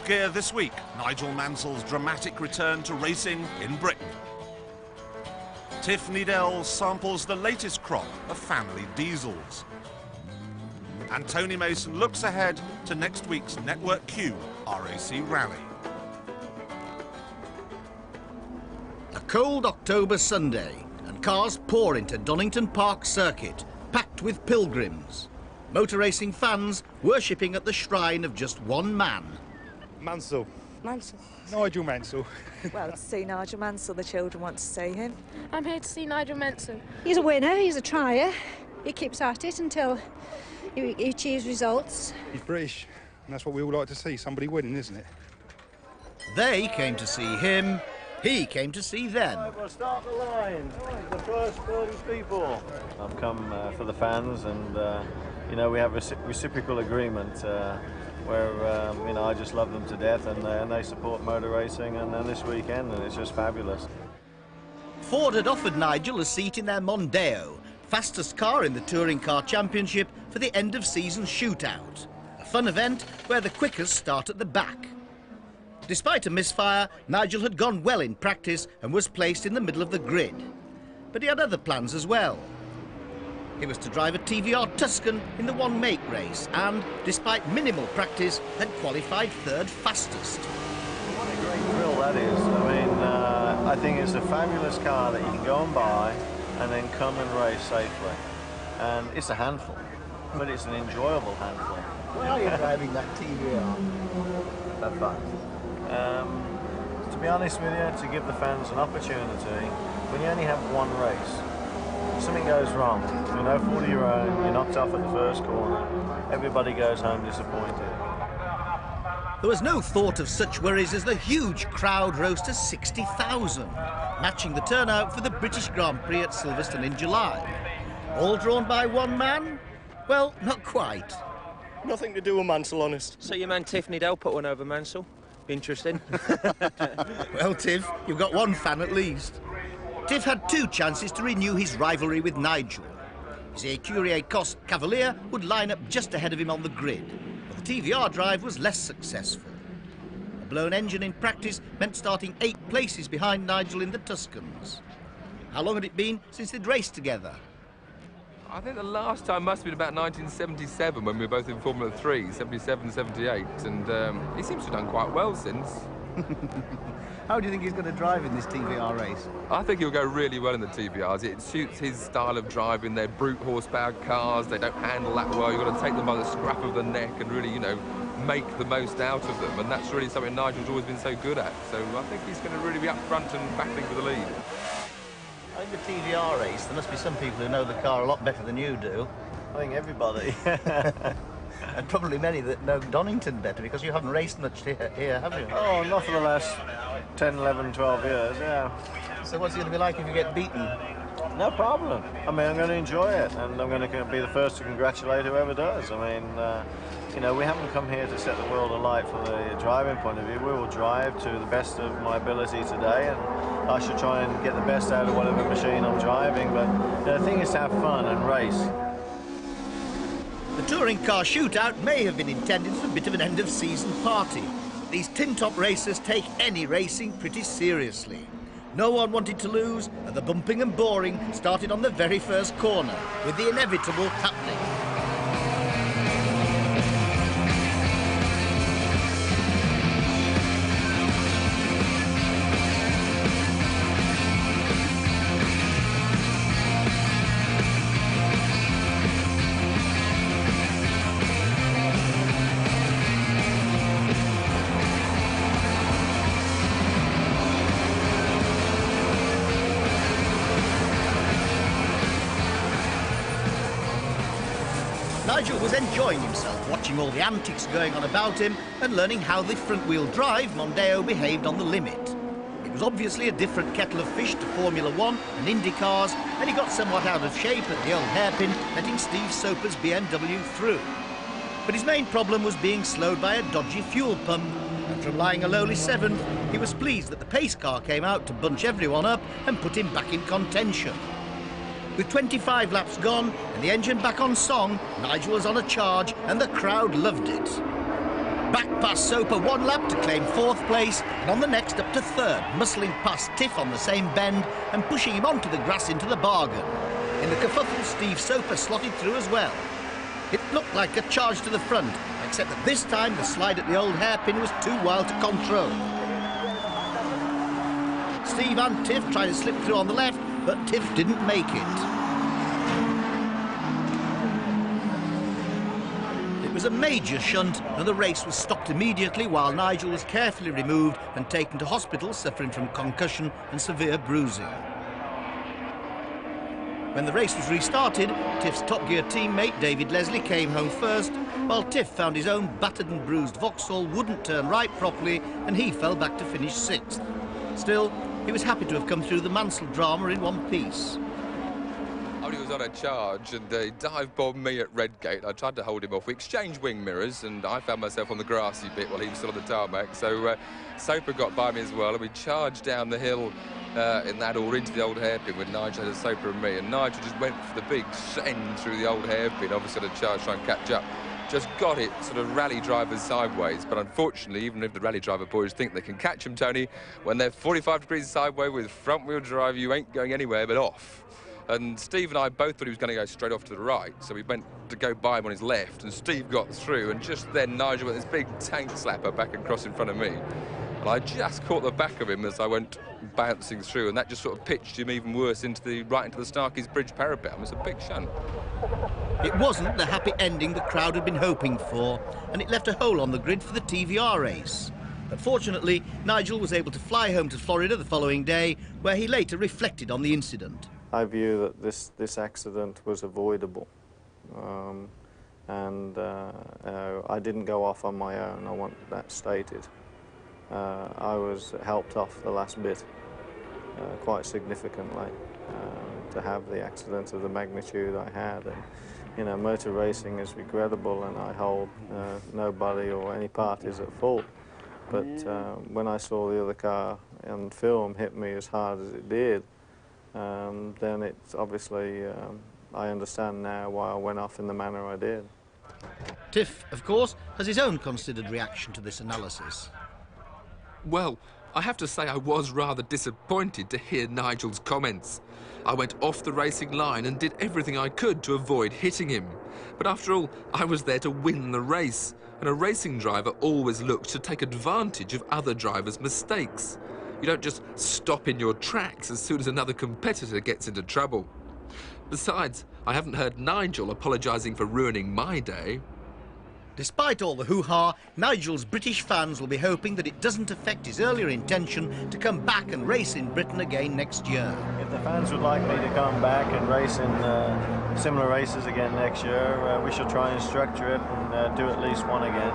Top Gear this week, Nigel Mansell's dramatic return to racing in Britain. Tiff Needell samples the latest crop of family diesels. And Tony Mason looks ahead to next week's Network Q RAC Rally. A cold October Sunday, and cars pour into Donington Park Circuit, packed with pilgrims. Motor racing fans worshipping at the shrine of just one man. Mansell. Mansell. Nigel Mansell. Well, to see Nigel Mansell, the children want to see him. I'm here to see Nigel Mansell. He's a winner, he's a trier. He keeps at it until he achieves results. He's British, and that's what we all like to see, somebody winning, isn't it? They came to see him, he came to see them. Right, we'll start the line. The first 30 people. I've come for the fans, and you know, we have a reciprocal agreement where you know, I just love them to death, and they support motor racing, and then this weekend, and it's just fabulous. Ford had offered Nigel a seat in their Mondeo, fastest car in the Touring Car Championship, for the end-of-season shootout, a fun event where the quickest start at the back. Despite a misfire, Nigel had gone well in practice and was placed in the middle of the grid. But he had other plans as well. He was to drive a TVR Tuscan in the one-make race and, despite minimal practice, had qualified third fastest. What a great thrill that is. I mean, I think it's a fabulous car that you can go and buy and then come and race safely. And it's a handful, but it's an enjoyable handful. Why are you driving that TVR? For fun. To be honest with you, to give the fans an opportunity, when you only have one race, something goes wrong, you're no fault of your own, you're knocked off at the first corner, everybody goes home disappointed. There was no thought of such worries as the huge crowd rose to 60,000, matching the turnout for the British Grand Prix at Silverstone in July. All drawn by one man? Well, not quite. Nothing to do with Mansell, honest. So your man Tiff Needell put one over Mansell. Be interesting. Well, Tiff, you've got one fan at least. Tiff had two chances to renew his rivalry with Nigel. His Écurie Cost Cavalier would line up just ahead of him on the grid, but the TVR drive was less successful. A blown engine in practice meant starting 8 places behind Nigel in the Tuscans. How long had it been since they'd raced together? I think the last time must have been about 1977 when we were both in Formula 3, 77, 78, and he seems to have done quite well since. How do you think he's going to drive in this TVR race? I think he'll go really well in the TVRs. It suits his style of driving. They're brute horsepower cars. They don't handle that well. You've got to take them by the scruff of the neck and really, you know, make the most out of them. And that's really something Nigel's always been so good at. So I think he's going to really be up front and battling for the lead. In the TVR race, there must be some people who know the car a lot better than you do. I think everybody. And probably many that know Donington better, because you haven't raced much here, have you? Oh, not for the last 10, 11, 12 years, yeah. So what's it going to be like if you get beaten? No problem. I mean, I'm going to enjoy it, and I'm going to be the first to congratulate whoever does. I mean, you know, we haven't come here to set the world alight from the driving point of view. We will drive to the best of my ability today, and I should try and get the best out of whatever machine I'm driving, but you know, the thing is to have fun and race. The touring car shootout may have been intended as a bit of an end-of-season party. These tin-top racers take any racing pretty seriously. No one wanted to lose, and the bumping and boring started on the very first corner, with the inevitable happening. Nigel was enjoying himself, watching all the antics going on about him and learning how the front-wheel drive Mondeo behaved on the limit. It was obviously a different kettle of fish to Formula 1 and Indy cars, and he got somewhat out of shape at the old hairpin, letting Steve Soper's BMW through. But his main problem was being slowed by a dodgy fuel pump, and from lying a lowly 7th, he was pleased that the pace car came out to bunch everyone up and put him back in contention. With 25 laps gone and the engine back on song, Nigel was on a charge and the crowd loved it. Back past Soper one lap to claim 4th place, and on the next up to 3rd, muscling past Tiff on the same bend and pushing him onto the grass into the bargain. In the kerfuffle, Steve Soper slotted through as well. It looked like a charge to the front, except that this time the slide at the old hairpin was too wild to control. Steve and Tiff tried to slip through on the left, but Tiff didn't make it. It was a major shunt, and the race was stopped immediately while Nigel was carefully removed and taken to hospital, suffering from concussion and severe bruising. When the race was restarted, Tiff's Top Gear teammate David Leslie came home first, while Tiff found his own battered and bruised Vauxhall wouldn't turn right properly, and he fell back to finish 6th. Still, he was happy to have come through the Mansell drama in one piece. He was on a charge and he dive-bombed me at Redgate. I tried to hold him off. We exchanged wing mirrors and I found myself on the grassy bit while he was still on the tarmac. So Soper got by me as well, and we charged down the hill in that or into the old hairpin with Nigel had a Soper and me. And Nigel just went for the big send through the old hairpin, obviously on a charge trying to catch up. Just got it sort of rally drivers sideways, but unfortunately, even if the rally driver boys think they can catch him, Tony, when they're 45 degrees sideways with front-wheel drive, you ain't going anywhere but off. And Steve and I both thought he was going to go straight off to the right, so we went to go by him on his left, and Steve got through, and just then Nigel went this big tank slapper back across in front of me. And I just caught the back of him as I went bouncing through, and that just sort of pitched him even worse right into the Starkey's Bridge parapet. It was a big shunt. It wasn't the happy ending the crowd had been hoping for, and it left a hole on the grid for the TVR race. But fortunately, Nigel was able to fly home to Florida the following day, where he later reflected on the incident. I view that this accident was avoidable, and I didn't go off on my own. I want that stated. I was helped off the last bit quite significantly to have the accident of the magnitude I had. And, you know, motor racing is regrettable, and I hold nobody or any parties at fault. But when I saw the other car on film hit me as hard as it did, then it's obviously, I understand now why I went off in the manner I did. Tiff, of course, has his own considered reaction to this analysis. Well, I have to say I was rather disappointed to hear Nigel's comments. I went off the racing line and did everything I could to avoid hitting him. But after all, I was there to win the race, and a racing driver always looks to take advantage of other drivers' mistakes. You don't just stop in your tracks as soon as another competitor gets into trouble. Besides, I haven't heard Nigel apologising for ruining my day. Despite all the hoo-ha, Nigel's British fans will be hoping that it doesn't affect his earlier intention to come back and race in Britain again next year. If the fans would like me to come back and race in similar races again next year, we shall try and structure it and do at least one again.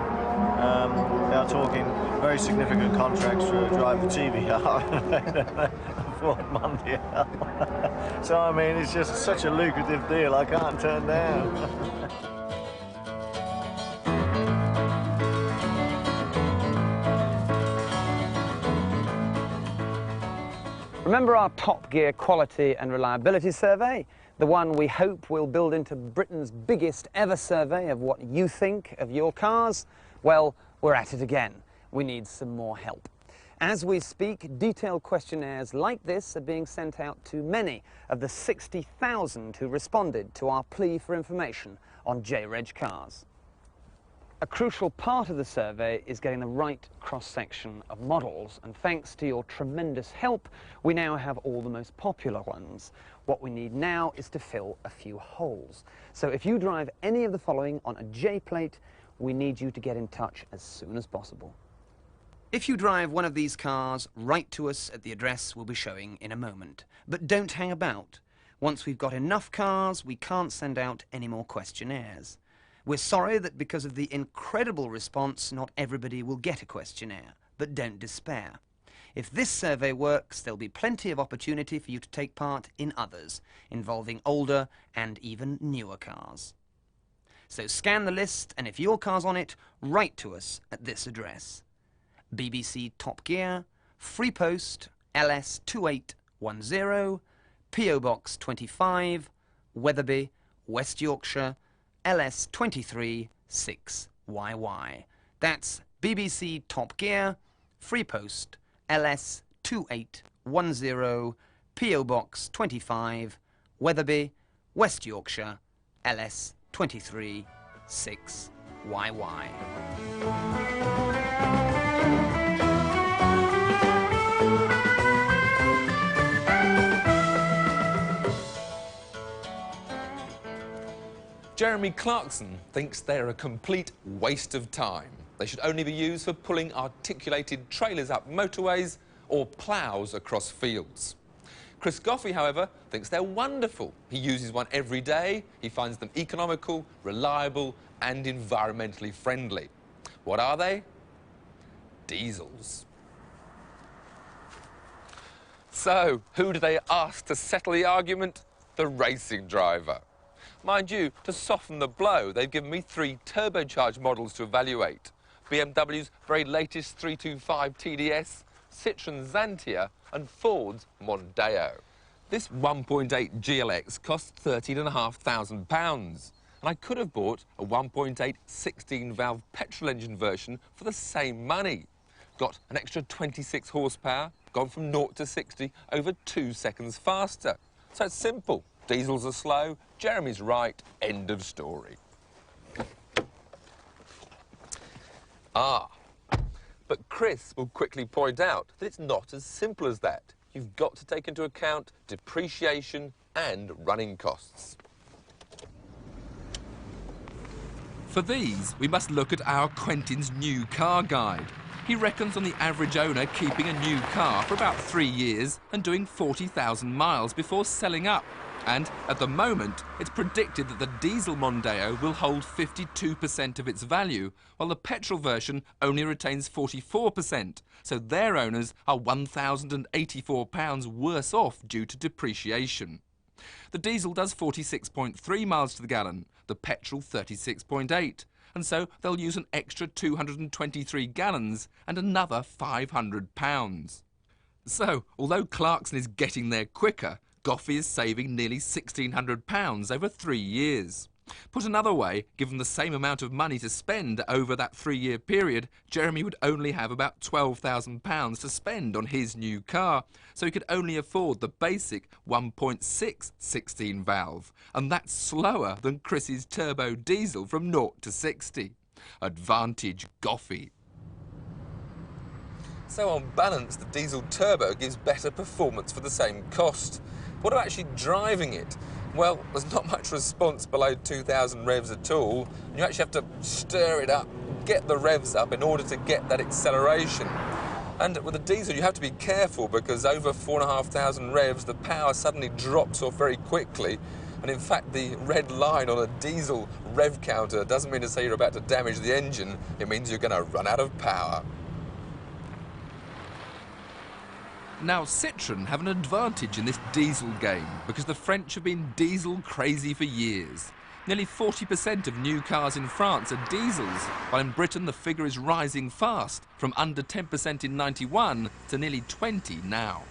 They are talking very significant contracts to drive the TVR for Mondial. So, I mean, it's just such a lucrative deal I can't turn down. Remember our Top Gear quality and reliability survey? The one we hope will build into Britain's biggest ever survey of what you think of your cars? Well, we're at it again. We need some more help. As we speak, detailed questionnaires like this are being sent out to many of the 60,000 who responded to our plea for information on J-Reg cars. A crucial part of the survey is getting the right cross-section of models, and thanks to your tremendous help, we now have all the most popular ones. What we need now is to fill a few holes. So if you drive any of the following on a J-plate, we need you to get in touch as soon as possible. If you drive one of these cars, write to us at the address we'll be showing in a moment. But don't hang about. Once we've got enough cars, we can't send out any more questionnaires. We're sorry that because of the incredible response, not everybody will get a questionnaire, but don't despair. If this survey works, there'll be plenty of opportunity for you to take part in others, involving older and even newer cars. So scan the list, and if your car's on it, write to us at this address. BBC Top Gear, Free Post, LS 2810, PO Box 25, Wetherby, West Yorkshire, LS 23 6YY. That's BBC Top Gear, Free Post, LS 2810, PO Box 25, Wetherby, West Yorkshire, LS 23 6YY. Jeremy Clarkson thinks they're a complete waste of time. They should only be used for pulling articulated trailers up motorways or ploughs across fields. Chris Goffey, however, thinks they're wonderful. He uses one every day. He finds them economical, reliable and environmentally friendly. What are they? Diesels. So, who do they ask to settle the argument? The racing driver. Mind you, to soften the blow, they've given me 3 turbocharged models to evaluate. BMW's very latest 325 TDS, Citroen's Xantia and Ford's Mondeo. This 1.8 GLX costs £13,500, and I could have bought a 1.8 16-valve petrol engine version for the same money. Got an extra 26 horsepower, gone from 0 to 60 over 2 seconds faster. So it's simple. Diesels are slow, Jeremy's right, end of story. But Chris will quickly point out that it's not as simple as that. You've got to take into account depreciation and running costs. For these, we must look at our Quentin's new car guide. He reckons on the average owner keeping a new car for about 3 years and doing 40,000 miles before selling up. And at the moment, it's predicted that the diesel Mondeo will hold 52% of its value, while the petrol version only retains 44%. So their owners are £1,084 worse off due to depreciation. The diesel does 46.3 miles to the gallon, the petrol 36.8. And so they'll use an extra 223 gallons and another £500. So, although Clarkson is getting there quicker, Goffey is saving nearly £1,600 over 3 years. Put another way, given the same amount of money to spend over that 3-year period, Jeremy would only have about £12,000 to spend on his new car, so he could only afford the basic 1.6 16-valve, and that's slower than Chris's turbo diesel from 0 to 60. Advantage Goffey. So on balance, the diesel turbo gives better performance for the same cost. What about actually driving it? Well, there's not much response below 2,000 revs at all. You actually have to stir it up, get the revs up in order to get that acceleration. And with a diesel, you have to be careful because over 4,500 revs, the power suddenly drops off very quickly. And in fact, the red line on a diesel rev counter doesn't mean to say you're about to damage the engine. It means you're going to run out of power. Now, Citroën have an advantage in this diesel game because the French have been diesel crazy for years. Nearly 40% of new cars in France are diesels, while in Britain the figure is rising fast, from under 10% in '91 to nearly 20% now.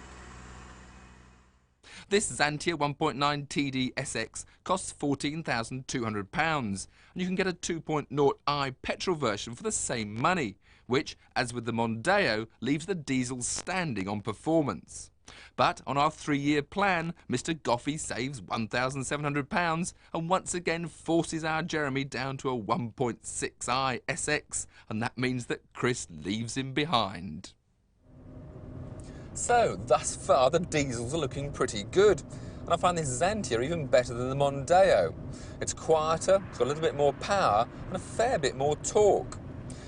This Xantia 1.9 TD SX costs £14,200, and you can get a 2.0i petrol version for the same money, which, as with the Mondeo, leaves the diesel standing on performance. But on our 3-year plan, Mr. Goffey saves £1,700 and once again forces our Jeremy down to a 1.6i SX, and that means that Chris leaves him behind. So, thus far, the diesels are looking pretty good. And I find this Xantia even better than the Mondeo. It's quieter, it's got a little bit more power, and a fair bit more torque.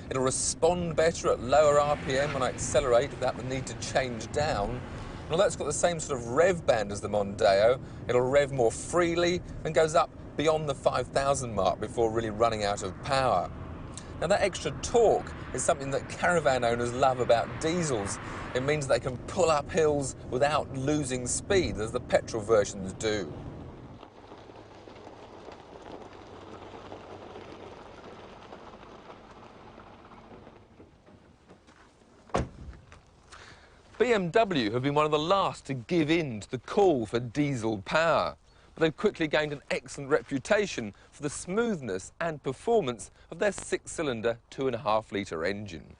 It'll respond better at lower RPM when I accelerate without the need to change down. And although it's got the same sort of rev band as the Mondeo, it'll rev more freely and goes up beyond the 5,000 mark before really running out of power. Now, that extra torque is something that caravan owners love about diesels. It means they can pull up hills without losing speed, as the petrol versions do. BMW have been one of the last to give in to the call for diesel power. but they've quickly gained an excellent reputation for the smoothness and performance of their six-cylinder 2.5-litre engine.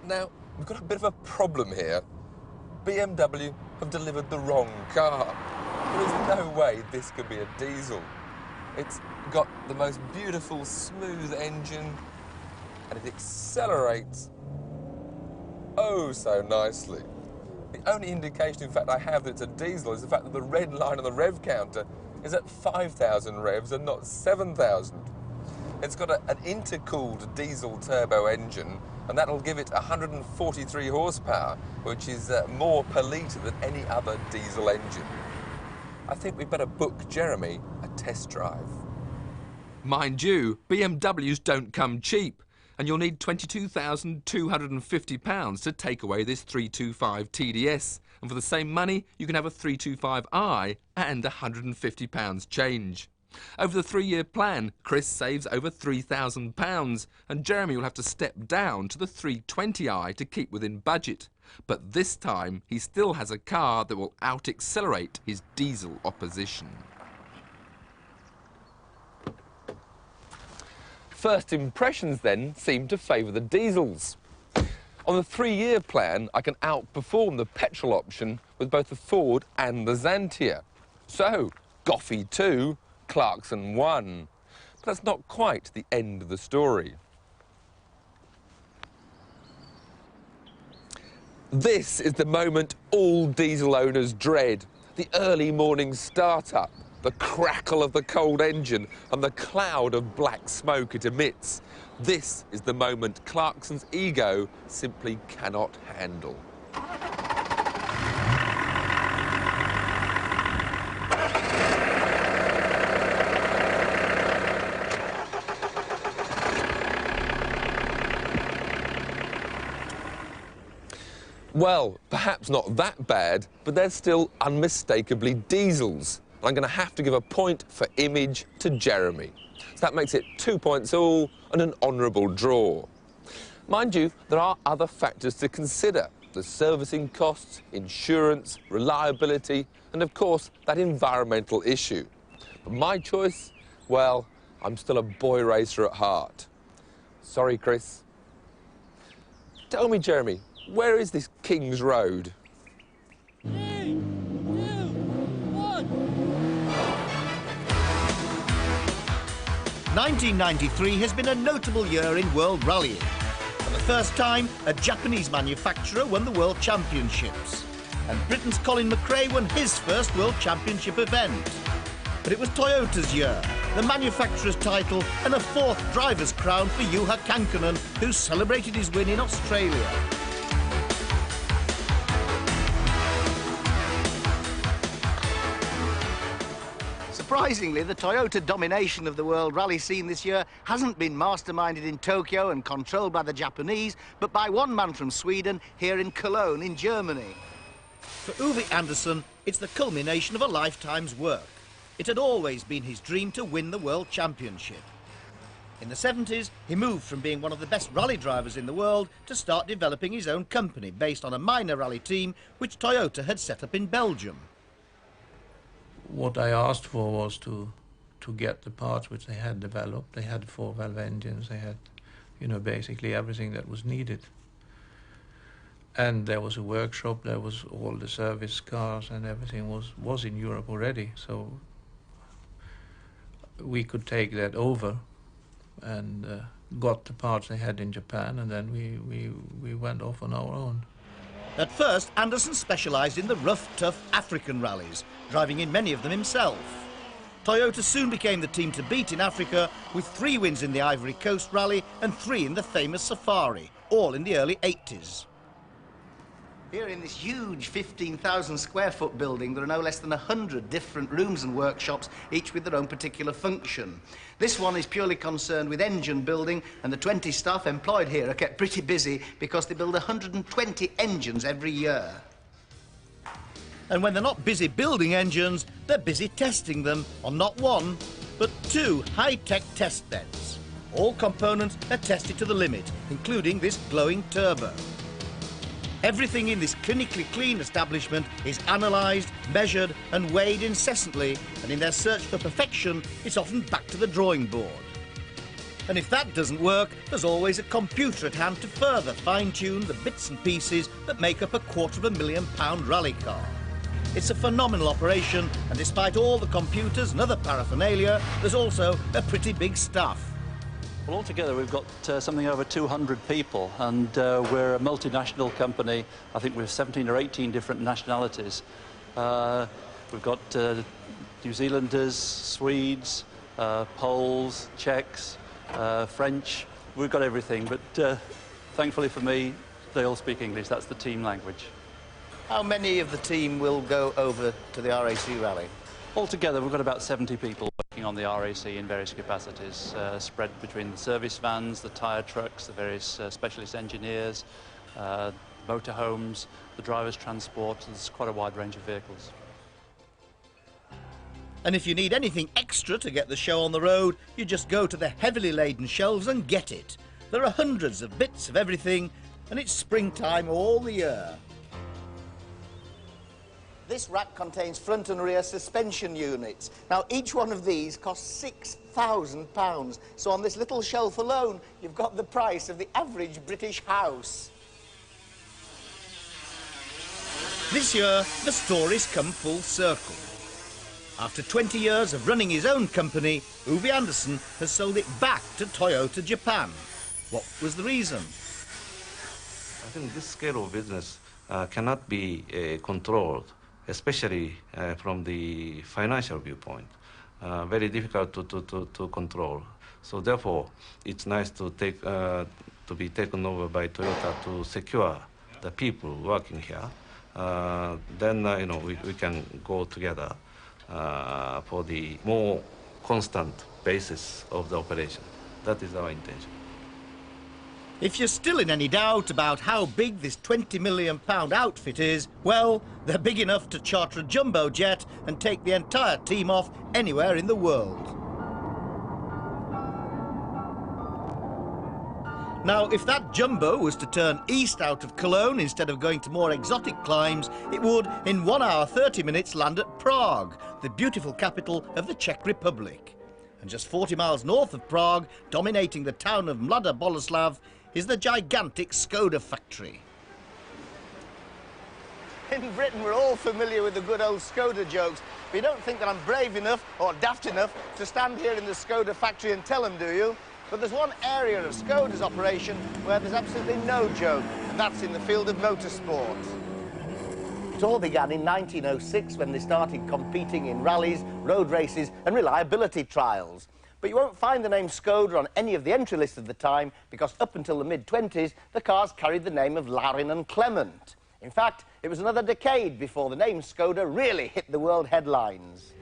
Now, we've got a bit of a problem here. BMW have delivered the wrong car. There is no way this could be a diesel. It's got the most beautiful, smooth engine, and it accelerates oh so nicely. The only indication, in fact, I have that it's a diesel is the fact that the red line on the rev counter is at 5,000 revs and not 7,000. It's got an intercooled diesel turbo engine, and that'll give it 143 horsepower, which is more per litre than any other diesel engine. I think we'd better book Jeremy a test drive. Mind you, BMWs don't come cheap, and you'll need £22,250 to take away this 325 TDS, and for the same money you can have a 325i and £150 change. Over the 3-year plan, Chris saves over £3,000, and Jeremy will have to step down to the 320i to keep within budget. But this time, he still has a car that will out-accelerate his diesel opposition. First impressions, then, seem to favour the diesels. On the 3-year plan, I can outperform the petrol option with both the Ford and the Xantia. So, Goffey 2, Clarkson 1. But that's not quite the end of the story. This is the moment all diesel owners dread. The early morning start-up, the crackle of the cold engine and the cloud of black smoke it emits. This is the moment Clarkson's ego simply cannot handle. Well, perhaps not that bad, but they're still unmistakably diesels. I'm going to have to give a point for image to Jeremy. So that makes it 2 points all and an honourable draw. Mind you, there are other factors to consider. The servicing costs, insurance, reliability, and of course, that environmental issue. But my choice, well, I'm still a boy racer at heart. Sorry, Chris. Tell me, Jeremy, where is this King's Road? 3, 2, 1. 1993 has been a notable year in world rallying. For the first time, a Japanese manufacturer won the World Championships. And Britain's Colin McRae won his first World Championship event. But it was Toyota's year, the manufacturer's title, and a 4th driver's crown for Juha Kankkunen, who celebrated his win in Australia. Surprisingly, the Toyota domination of the world rally scene this year hasn't been masterminded in Tokyo and controlled by the Japanese, but by one man from Sweden here in Cologne in Germany. For Uwe Andersson, it's the culmination of a lifetime's work. It had always been his dream to win the World Championship. In the 70s, he moved from being one of the best rally drivers in the world to start developing his own company based on a minor rally team which Toyota had set up in Belgium. What I asked for was to get the parts which they had developed. They had 4-valve engines, they had, you know, basically everything that was needed. And there was a workshop, there was all the service cars and everything was in Europe already. So we could take that over and got the parts they had in Japan, and then we went off on our own. At first, Andersson specialised in the rough, tough African rallies, driving in many of them himself. Toyota soon became the team to beat in Africa, with 3 wins in the Ivory Coast Rally and 3 in the famous Safari, all in the early 80s. Here in this huge 15,000 square foot building, there are no less than 100 different rooms and workshops, each with their own particular function. This one is purely concerned with engine building, and the 20 staff employed here are kept pretty busy because they build 120 engines every year. And when they're not busy building engines, they're busy testing them on not one, but 2 high-tech test beds. All components are tested to the limit, including this glowing turbo. Everything in this clinically clean establishment is analysed, measured and weighed incessantly, and in their search for perfection, it's often back to the drawing board. And if that doesn't work, there's always a computer at hand to further fine-tune the bits and pieces that make up a £250,000 rally car. It's a phenomenal operation, and despite all the computers and other paraphernalia, there's also a pretty big staff. Well, altogether we've got something over 200 people, and we're a multinational company. I think we have 17 or 18 different nationalities. We've got New Zealanders, Swedes, Poles, Czechs, French. We've got everything, but thankfully for me, they all speak English. That's the team language. How many of the team will go over to the RAC Rally? Altogether, we've got about 70 people working on the RAC in various capacities, spread between the service vans, the tyre trucks, the various specialist engineers, motorhomes, the driver's transport. There's quite a wide range of vehicles. And if you need anything extra to get the show on the road, you just go to the heavily laden shelves and get it. There are hundreds of bits of everything, and it's springtime all the year. This rack contains front and rear suspension units. Now, each one of these costs £6,000. So on this little shelf alone, you've got the price of the average British house. This year, the story's come full circle. After 20 years of running his own company, Uwe Andersson has sold it back to Toyota Japan. What was the reason? I think this scale of business cannot be controlled, especially from the financial viewpoint. Very difficult to control. So therefore, it's nice to be taken over by Toyota to secure the people working here. Then we can go together for the more constant basis of the operation. That is our intention. If you're still in any doubt about how big this £20 million outfit is, well, they're big enough to charter a jumbo jet and take the entire team off anywhere in the world. Now, if that jumbo was to turn east out of Cologne instead of going to more exotic climes, it would, in 1 hour 30 minutes, land at Prague, the beautiful capital of the Czech Republic. And just 40 miles north of Prague, dominating the town of Mladá Boleslav, is the gigantic Skoda factory. In Britain, we're all familiar with the good old Skoda jokes, but you don't think that I'm brave enough or daft enough to stand here in the Skoda factory and tell them, do you? But there's one area of Skoda's operation where there's absolutely no joke, and that's in the field of motorsport. It all began in 1906 when they started competing in rallies, road races and reliability trials. But you won't find the name Skoda on any of the entry lists of the time, because up until the mid-20s, the cars carried the name of Larin and Clement. In fact, it was another decade before the name Skoda really hit the world headlines.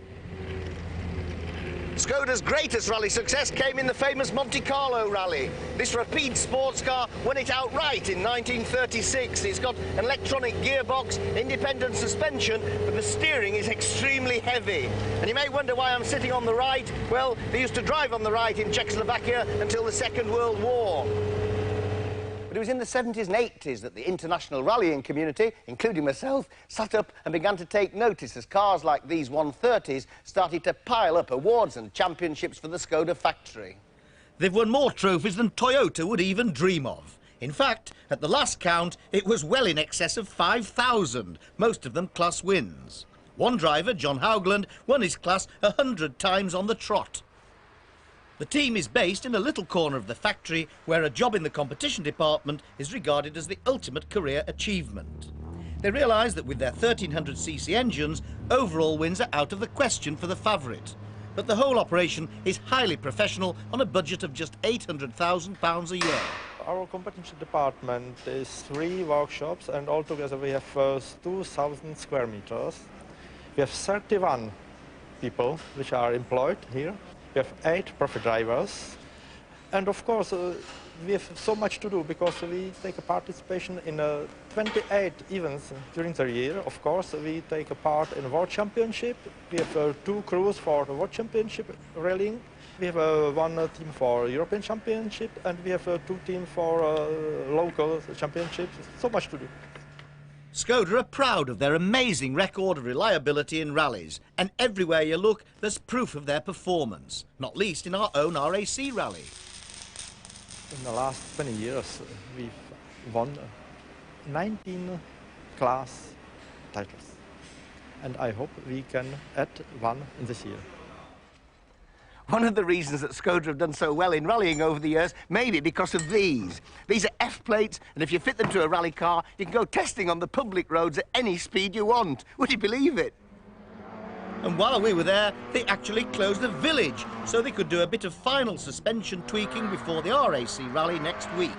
Skoda's greatest rally success came in the famous Monte Carlo rally. This rapide sports car won it outright in 1936. It's got an electronic gearbox, independent suspension, but the steering is extremely heavy. And you may wonder why I'm sitting on the right. Well, they used to drive on the right in Czechoslovakia until the Second World War. But it was in the 70s and 80s that the international rallying community, including myself, sat up and began to take notice as cars like these 130s started to pile up awards and championships for the Skoda factory. They've won more trophies than Toyota would even dream of. In fact, at the last count, it was well in excess of 5,000, most of them class wins. One driver, John Haugland, won his class 100 times on the trot. The team is based in a little corner of the factory where a job in the competition department is regarded as the ultimate career achievement. They realise that with their 1300cc engines, overall wins are out of the question for the favourite. But the whole operation is highly professional on a budget of just £800,000 a year. Our competition department is 3 workshops, and altogether we have 2,000 square meters. We have 31 people which are employed here. We have 8 profit drivers, and of course we have so much to do because we take a participation in 28 events during the year. Of course, we take a part in the World Championship. We have 2 crews for the World Championship rallying. We have 1 team for European Championship, and we have 2 teams for local championships. So much to do. Skoda are proud of their amazing record of reliability in rallies, and everywhere you look, there's proof of their performance, not least in our own RAC Rally. In the last 20 years, we've won 19 class titles, and I hope we can add 1 in this year. One of the reasons that Skoda have done so well in rallying over the years may be because of these. These are F-plates, and if you fit them to a rally car, you can go testing on the public roads at any speed you want. Would you believe it? And while we were there, they actually closed a village, so they could do a bit of final suspension tweaking before the RAC Rally next week.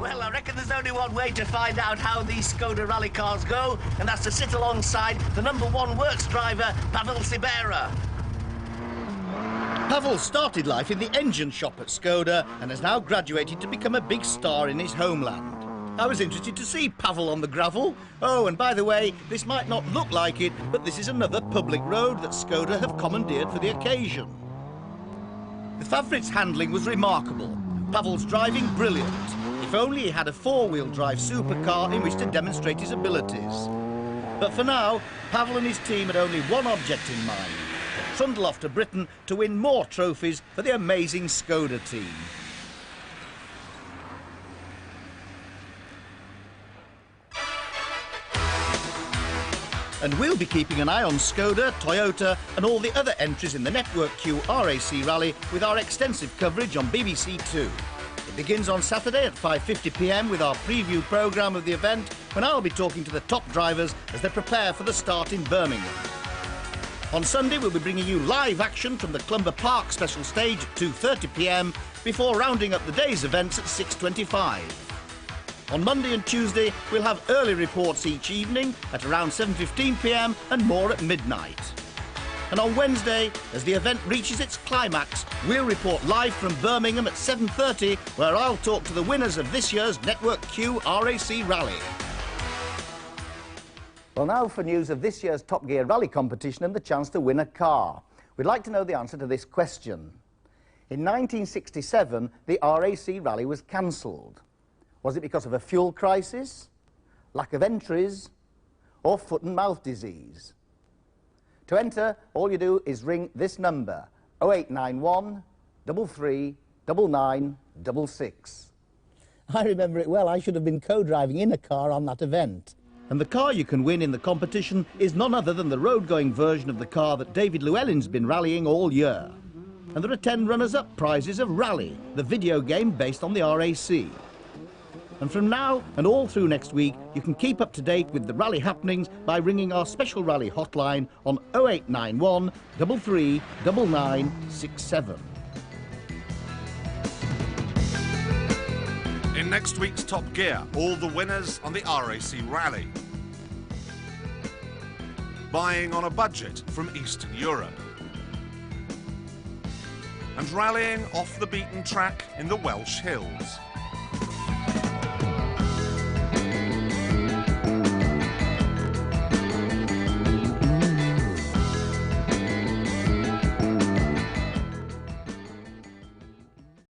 Well, I reckon there's only one way to find out how these Skoda rally cars go, and that's to sit alongside the #1 works driver, Pavel Sibera. Pavel started life in the engine shop at Skoda and has now graduated to become a big star in his homeland. I was interested to see Pavel on the gravel. Oh, and by the way, this might not look like it, but this is another public road that Skoda have commandeered for the occasion. The Favorit's handling was remarkable. Pavel's driving brilliant. If only he had a 4-wheel drive supercar in which to demonstrate his abilities. But for now, Pavel and his team had only one object in mind: to trundle off to Britain to win more trophies for the amazing Skoda team. And we'll be keeping an eye on Skoda, Toyota and all the other entries in the Network Q RAC Rally with our extensive coverage on BBC Two. It begins on Saturday at 5:50 p.m. with our preview programme of the event, when I'll be talking to the top drivers as they prepare for the start in Birmingham. On Sunday, we'll be bringing you live action from the Clumber Park special stage at 2:30 p.m. before rounding up the day's events at 6:25. On Monday and Tuesday, we'll have early reports each evening at around 7:15 p.m. and more at midnight. And on Wednesday, as the event reaches its climax, we'll report live from Birmingham at 7:30, where I'll talk to the winners of this year's Network Q RAC Rally. Well, now for news of this year's Top Gear Rally competition and the chance to win a car. We'd like to know the answer to this question. In 1967, the RAC Rally was cancelled. Was it because of a fuel crisis, lack of entries, or foot and mouth disease? To enter, all you do is ring this number, 0891 33 9966. I remember it well. I should have been co-driving in a car on that event. And the car you can win in the competition is none other than the road-going version of the car that David Llewellyn's been rallying all year. And there are 10 runners-up prizes of Rally, the video game based on the RAC. And from now and all through next week, you can keep up to date with the rally happenings by ringing our special rally hotline on 0891 33 9967. In next week's Top Gear, all the winners on the RAC Rally. Buying on a budget from Eastern Europe. And rallying off the beaten track in the Welsh Hills.